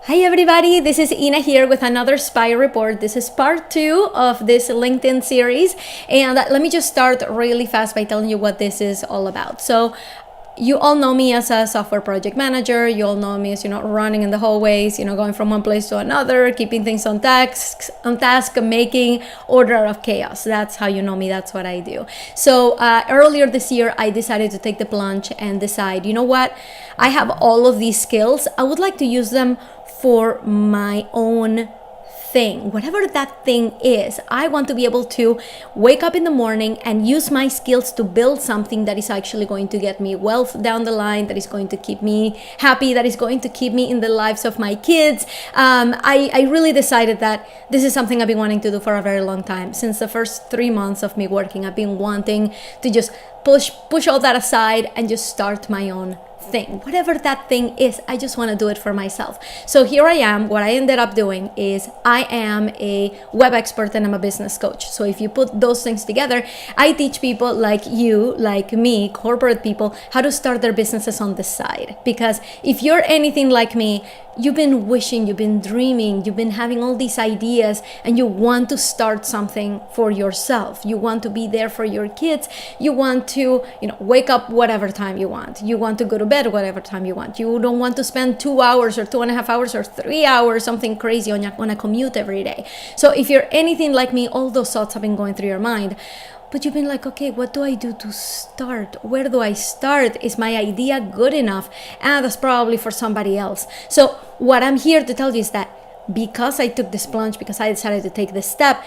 Hi everybody, this is Ina here with another Spy Report. This is part 2 of this LinkedIn series, and let me just start really fast by telling you what this is all about. So you all know me as a software project manager. You all know me as, running in the hallways, going from one place to another, keeping things on task, making order of chaos. That's how you know me. That's what I do. So earlier this year, I decided to take the plunge and decide, you know what? I have all of these skills. I would like to use them for my own thing, whatever that thing is. I want to be able to wake up in the morning and use my skills to build something that is actually going to get me wealth down the line, that is going to keep me happy, that is going to keep me in the lives of my kids. I really decided that this is something I've been wanting to do for a very long time. Since the first 3 months of me working, I've been wanting to just push all that aside and just start my own thing. Whatever that thing is, I just want to do it for myself. So here I am. What I ended up doing is I am a web expert and I'm a business coach. So if you put those things together, I teach people like you, like me, corporate people, how to start their businesses on the side. Because if you're anything like me, you've been wishing, you've been dreaming, you've been having all these ideas, and you want to start something for yourself. You want to be there for your kids. You want to, wake up whatever time you want. You want to go to bed whatever time you want. You don't want to spend 2 hours or 2.5 hours or 3 hours, something crazy on a commute every day. So if you're anything like me, all those thoughts have been going through your mind. But you've been like, okay, what do I do to start? Where do I start? Is my idea good enough? That's probably for somebody else. So what I'm here to tell you is that because I took this plunge, because I decided to take this step,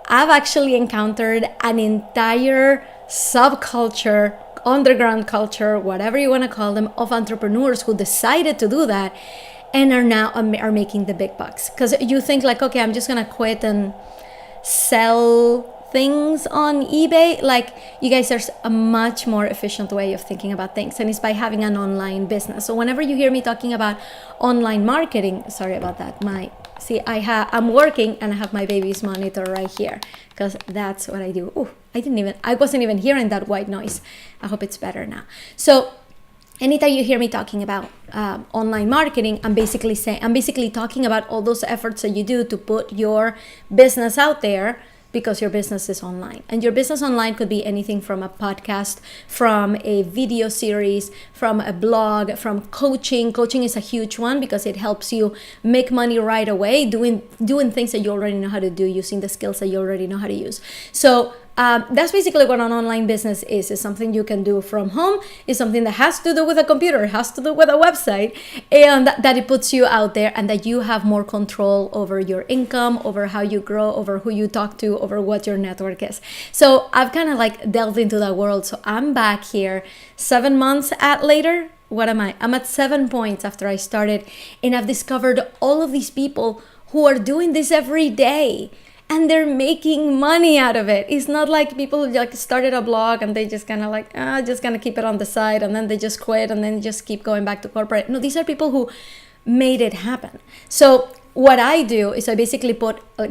I've actually encountered an entire subculture, underground culture, whatever you want to call them, of entrepreneurs who decided to do that and are making the big bucks. Because you think like, okay, I'm just going to quit and sell things on eBay. Like, you guys, there's a much more efficient way of thinking about things, and it's by having an online business. So whenever you hear me talking about online marketing, sorry about that, I'm working and I have my baby's monitor right here because that's what I do. I wasn't even hearing that white noise. I hope it's better now. So anytime you hear me talking about online marketing, I'm basically talking about all those efforts that you do to put your business out there, because your business is online. And your business online could be anything from a podcast, from a video series, from a blog, from coaching. Coaching is a huge one because it helps you make money right away, doing things that you already know how to do, using the skills that you already know how to use. So that's basically what an online business is. It's something you can do from home. It's something that has to do with a computer, has to do with a website, and that it puts you out there, and that you have more control over your income, over how you grow, over who you talk to, over what your network is. So I've kind of like delved into that world. So I'm back here 7 months later. What am I? I'm at 7 points after I started, and I've discovered all of these people who are doing this every day. And they're making money out of it. It's not like people like started a blog and they just kind of like, just gonna keep it on the side, and then they just quit and then just keep going back to corporate. No, these are people who made it happen. So what I do is I basically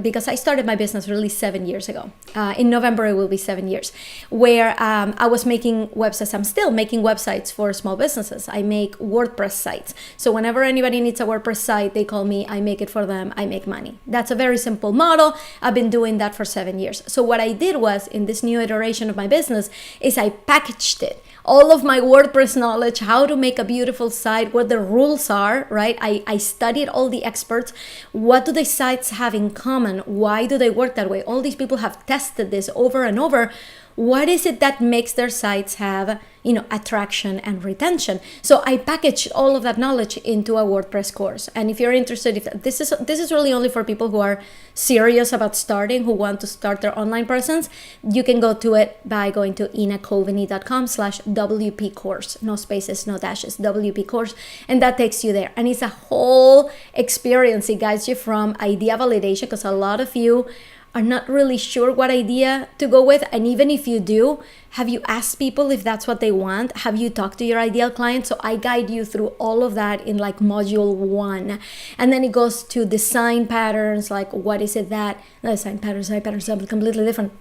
because I started my business really 7 years ago. In November, it will be 7 years, where I was making websites. I'm still making websites for small businesses. I make WordPress sites. So whenever anybody needs a WordPress site, they call me, I make it for them, I make money. That's a very simple model. I've been doing that for 7 years. So what I did was, in this new iteration of my business, is I packaged it. All of my WordPress knowledge, how to make a beautiful site, what the rules are, right? I studied all the experts. What do the sites have in common? Why do they work that way? All these people have tested this over and over. What is it that makes their sites have, attraction and retention? So I packaged all of that knowledge into a WordPress course. And if you're interested, if this is really only for people who are serious about starting, who want to start their online presence, you can go to it by going to inacoveney.com/WP course. No spaces, no dashes, WP course. And that takes you there. And it's a whole experience. It guides you from idea validation, because a lot of you are not really sure what idea to go with. And even if you do, have you asked people if that's what they want? Have you talked to your ideal client? So I guide you through all of that in like module 1. And then it goes to design patterns, like what is it that, design patterns are completely different.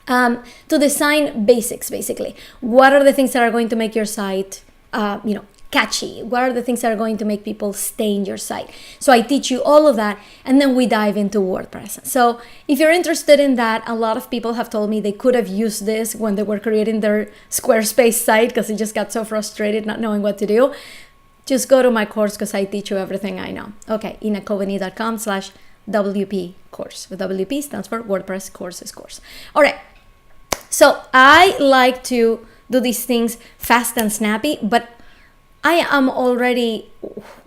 To design basics, basically. What are the things that are going to make your site, catchy? What are the things that are going to make people stay in your site? So I teach you all of that, and then we dive into WordPress. So if you're interested in that, a lot of people have told me they could have used this when they were creating their Squarespace site because they just got so frustrated not knowing what to do. Just go to my course because I teach you everything I know. Okay, inacoveney.com/WP course. The WP stands for WordPress Courses course. All right. So I like to do these things fast and snappy, but I am already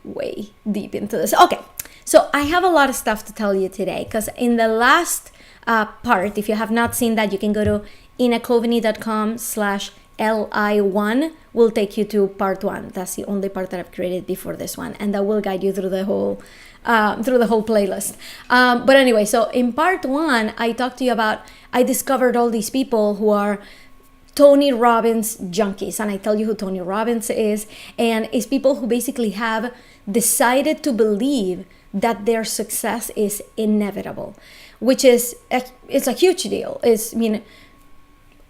way deep into this. Okay, so I have a lot of stuff to tell you today because in the last part, if you have not seen that, you can go to inacoveney.com/LI1 will take you to part 1. That's the only part that I've created before this one, and that will guide you through the whole playlist. But anyway, so in part 1, I talked to you about, I discovered all these people who are Tony Robbins junkies, and I tell you who Tony Robbins is, and it's people who basically have decided to believe that their success is inevitable, which is it's a huge deal.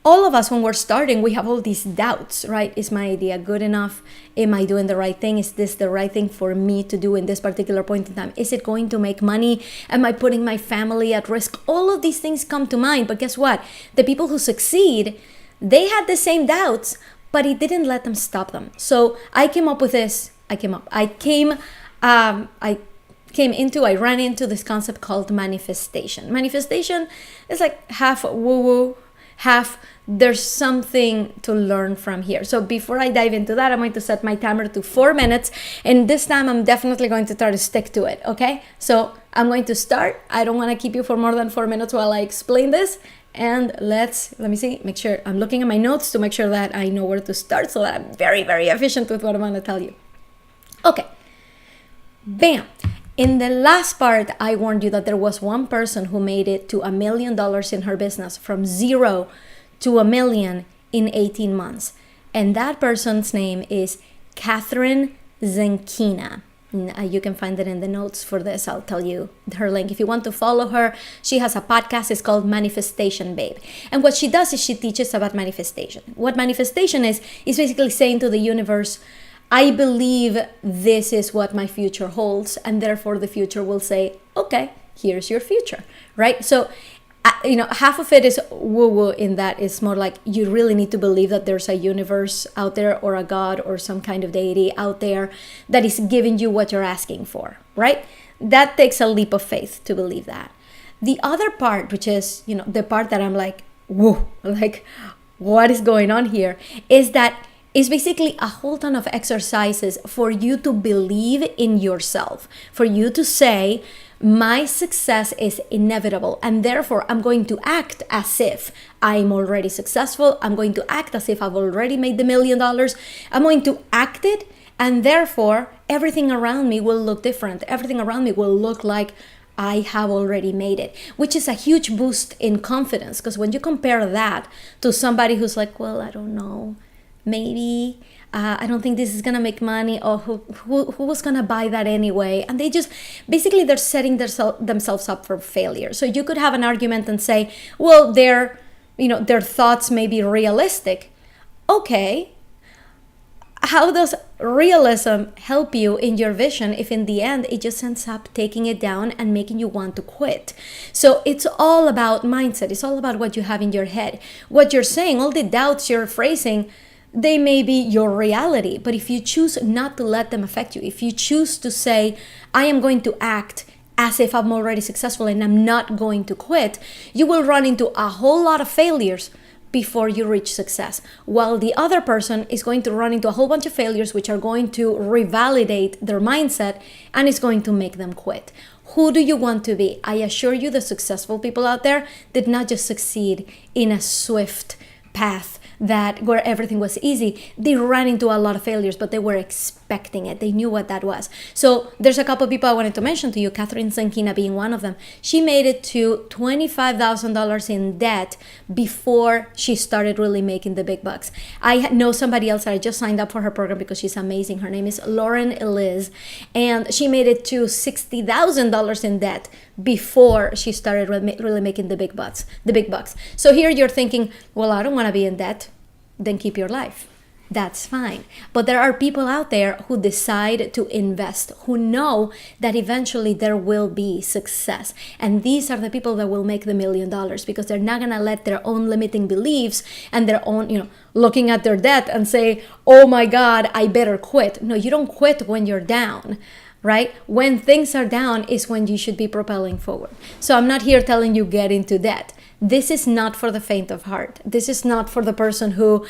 All of us, when we're starting, we have all these doubts, right? Is my idea good enough? Am I doing the right thing? Is this the right thing for me to do in this particular point in time? Is it going to make money? Am I putting my family at risk? All of these things come to mind, but guess what? The people who succeed, they had the same doubts, but it didn't let them stop them. So I ran into this concept called manifestation. Manifestation is like half woo-woo, half there's something to learn from here. So before I dive into that, I'm going to set my timer to 4 minutes. And this time I'm definitely going to try to stick to it, okay? So I'm going to start. I don't want to keep you for more than 4 minutes while I explain this. And let me see, make sure I'm looking at my notes to make sure that I know where to start so that I'm very, very efficient with what I'm going to tell you. Okay, bam. In the last part, I warned you that there was one person who made it to $1 million in her business from 0 to $1 million in 18 months. And that person's name is Catherine Zenkina. You can find it in the notes for this. I'll tell you her link. If you want to follow her, she has a podcast. It's called Manifestation Babe. And what she does is she teaches about manifestation. What manifestation is basically saying to the universe, I believe this is what my future holds. And therefore the future will say, okay, here's your future, right? So half of it is woo-woo in that it's more like you really need to believe that there's a universe out there or a God or some kind of deity out there that is giving you what you're asking for, right? That takes a leap of faith to believe that. The other part, which is, the part that I'm like, whoa, like what is going on here, is that it's basically a whole ton of exercises for you to believe in yourself, for you to say, my success is inevitable, and therefore I'm going to act as if I'm already successful. I'm going to act as if I've already made the $1 million. I'm going to act it, and therefore everything around me will look different. Everything around me will look like I have already made it, which is a huge boost in confidence, because when you compare that to somebody who's like, well, I don't know, maybe I don't think this is gonna make money, or who was gonna buy that anyway, and they just basically they're setting themselves up for failure. So you could have an argument and say, well, their thoughts may be realistic. Okay, how does realism help you in your vision if in the end it just ends up taking it down and making you want to quit? So it's all about mindset. It's all about what you have in your head, what you're saying, all the doubts you're phrasing. They may be your reality, but if you choose not to let them affect you, if you choose to say, I am going to act as if I'm already successful and I'm not going to quit, you will run into a whole lot of failures before you reach success, while the other person is going to run into a whole bunch of failures which are going to revalidate their mindset and is going to make them quit. Who do you want to be? I assure you the successful people out there did not just succeed in a swift path where everything was easy. They ran into a lot of failures, but they were expecting it. They knew what that was. So there's a couple of people I wanted to mention to you, Catherine Zenkina being one of them. She made it to $25,000 in debt before she started really making the big bucks. I know somebody else that I just signed up for her program because she's amazing. Her name is Lauren Eliz, and she made it to $60,000 in debt before she started really making the big bucks. So here you're thinking, well, I don't want to be in debt. Then keep your life. that's fine. But there are people out there who decide to invest, who know that eventually there will be success. And these are the people that will make the $1 million, because they're not going to let their own limiting beliefs and their own, looking at their debt and say, oh my God, I better quit. No, you don't quit when you're down. Right? When things are down is when you should be propelling forward. So I'm not here telling you get into debt. This is not for the faint of heart. This is not for the person who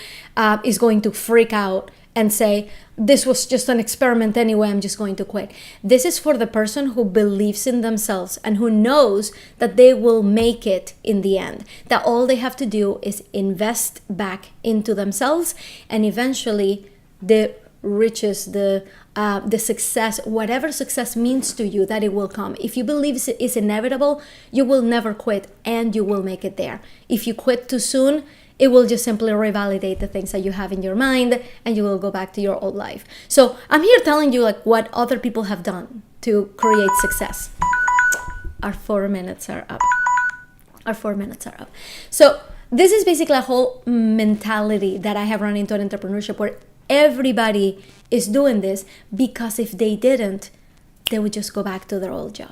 is going to freak out and say, this was just an experiment anyway, I'm just going to quit. This is for the person who believes in themselves and who knows that they will make it in the end. That all they have to do is invest back into themselves, and eventually the riches, the success, whatever success means to you, that it will come. If you believe it's inevitable, you will never quit, and you will make it there. If you quit too soon, it will just simply revalidate the things that you have in your mind, and you will go back to your old life. So I'm here telling you what other people have done to create success. Our 4 minutes are up. So this is basically a whole mentality that I have run into in entrepreneurship, where everybody is doing this, because if they didn't, they would just go back to their old job.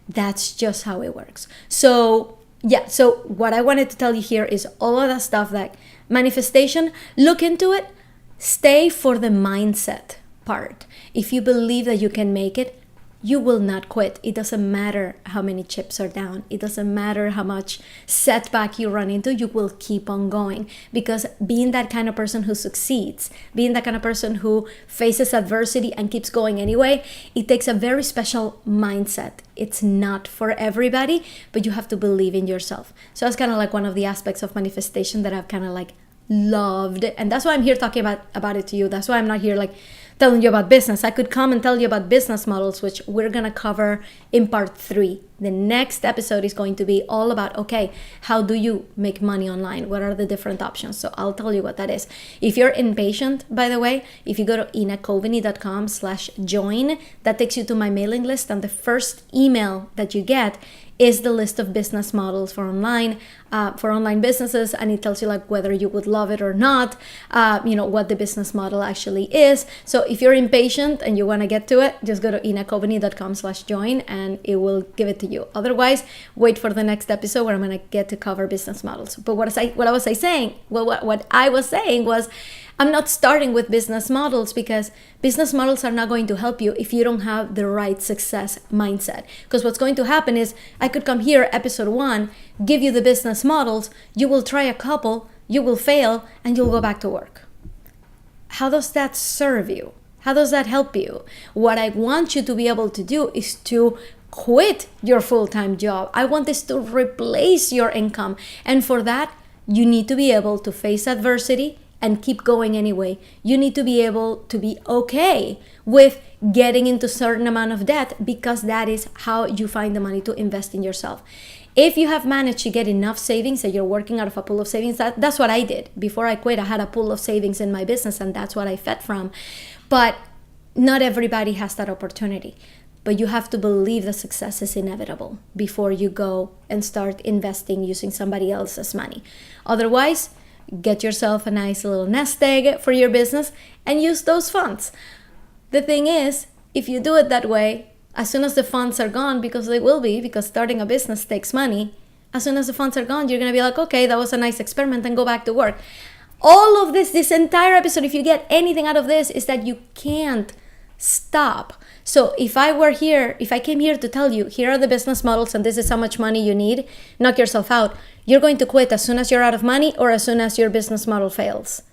That's just how it works. So what I wanted to tell you here is all of that stuff, like manifestation, look into it, stay for the mindset part. If you believe that you can make it, you will not quit. It doesn't matter how many chips are down. It doesn't matter how much setback you run into. You will keep on going, because being that kind of person who succeeds, being that kind of person who faces adversity and keeps going anyway, it takes a very special mindset. It's not for everybody, but you have to believe in yourself. So that's kind of like one of the aspects of manifestation that I've kind of like loved. And that's why I'm here talking about it to you. That's why I'm not here like telling you about business. I could come and tell you about business models, which we're going to cover in part 3. The next episode is going to be all about, okay, how do you make money online? What are the different options? So I'll tell you what that is. If you're impatient, by the way, if you go to inacoveney.com/join, that takes you to my mailing list. And the first email that you get is the list of business models for online businesses, and it tells you like whether you would love it or not, what the business model actually is. So if you're impatient and you want to get to it, just go to inacoveney.com/join and it will give it to you. Otherwise, wait for the next episode where I'm going to get to cover business models. But what I was saying was, I'm not starting with business models, because business models are not going to help you if you don't have the right success mindset. Because what's going to happen is I could come here, episode 1, give you the business models, you will try a couple, you will fail, and you'll go back to work. How does that serve you? How does that help you? What I want you to be able to do is to quit your full-time job. I want this to replace your income. And for that, you need to be able to face adversity and keep going anyway. You need to be able to be okay with getting into a certain amount of debt, because that is how you find the money to invest in yourself. If you have managed to get enough savings that you're working out of a pool of savings, that's what I did. Before I quit, I had a pool of savings in my business, and that's what I fed from. But not everybody has that opportunity. But you have to believe that success is inevitable before you go and start investing using somebody else's money. Otherwise, get yourself a nice little nest egg for your business and use those funds. The thing is, if you do it that way, as soon as the funds are gone, because they will be, because starting a business takes money, as soon as the funds are gone, you're going to be like, okay, that was a nice experiment, and go back to work. All of this entire episode, if you get anything out of this, is that you can't stop. So if I came here to tell you, here are the business models and this is how much money you need, knock yourself out. You're going to quit as soon as you're out of money or as soon as your business model fails.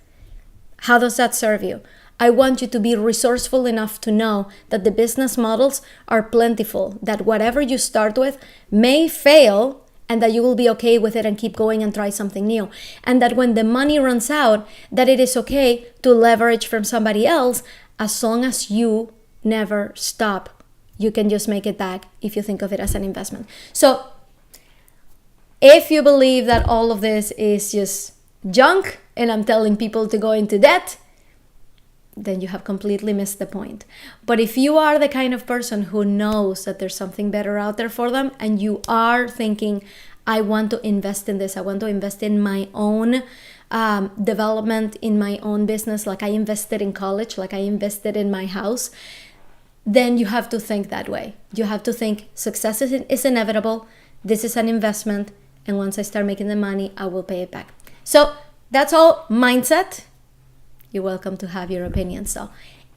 How does that serve you? I want you to be resourceful enough to know that the business models are plentiful, that whatever you start with may fail, and that you will be okay with it and keep going and try something new. And that when the money runs out, that it is okay to leverage from somebody else, as long as you never stop. You can just make it back if you think of it as an investment. So if you believe that all of this is just junk and I'm telling people to go into debt, then you have completely missed the point. But if you are the kind of person who knows that there's something better out there for them, and you are thinking, I want to invest in this, I want to invest in my own development in my own business, like I invested in college, like I invested in my house, then you have to think that way. You have to think success is inevitable. This is an investment. And once I start making the money, I will pay it back. So that's all mindset. You're welcome to have your opinions though.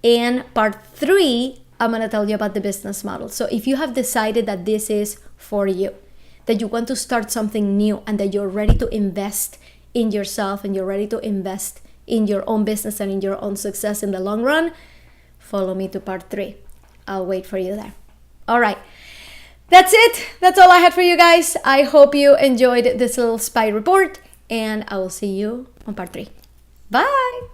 In part 3, I'm going to tell you about the business model. So if you have decided that this is for you, that you want to start something new and that you're ready to invest in yourself and you're ready to invest in your own business and in your own success in the long run, follow me to part 3. I'll wait for you there. All right. That's it. That's all I had for you guys. I hope you enjoyed this little spy report, and I will see you on part 3. Bye.